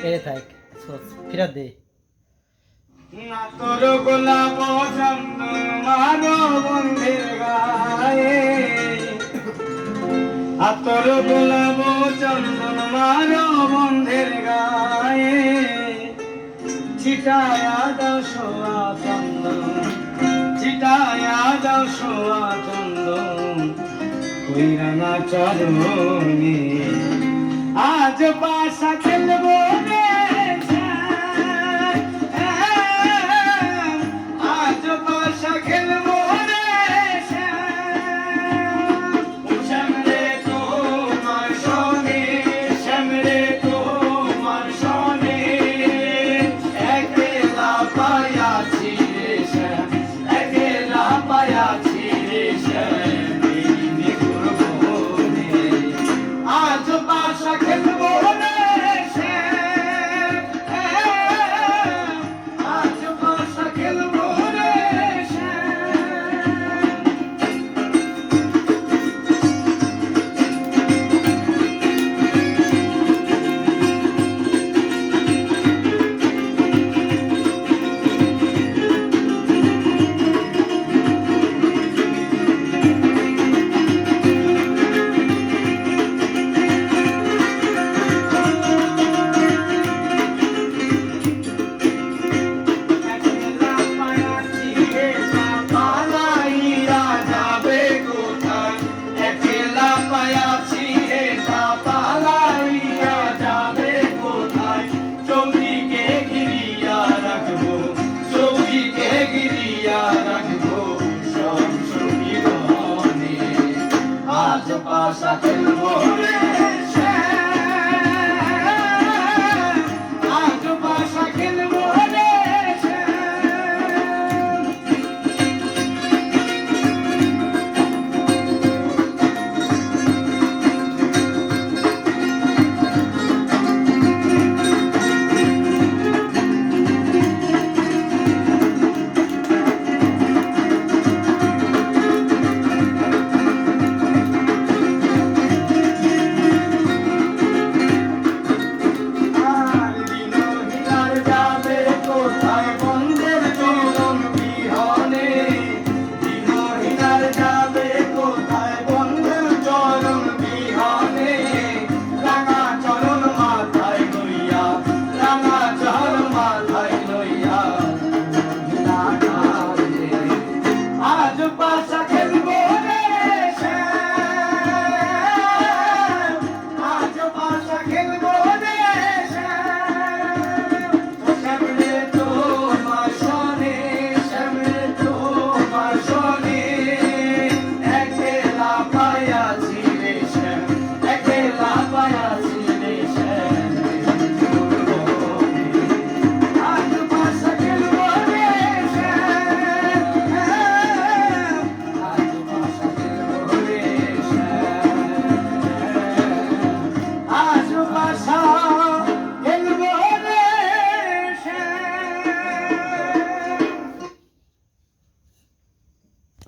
এ থাক ফিরাত দে না তোর গোলাপ চন্দ মারো বন্ধের গায়ে তোর গোলাপ চন্দন মারো বন্ধের গায়ে ছিটায়া দাও সোয়া চন্দন ছিটায়া দাও সোয়া চন্দন কইরা না চরণে আজ পাশা খেলবো রে আজ পাশা খেলবো রে শ্যামরে তোমার সনে শ্যামরে তোমার সনে একলা পায়াছি রে শ্যাম একলা পায়াছি রে শ্যাম করবো রে আজ পাশা খেলবো রে শ্যাম আজ পাশা খেলবো রে Pasa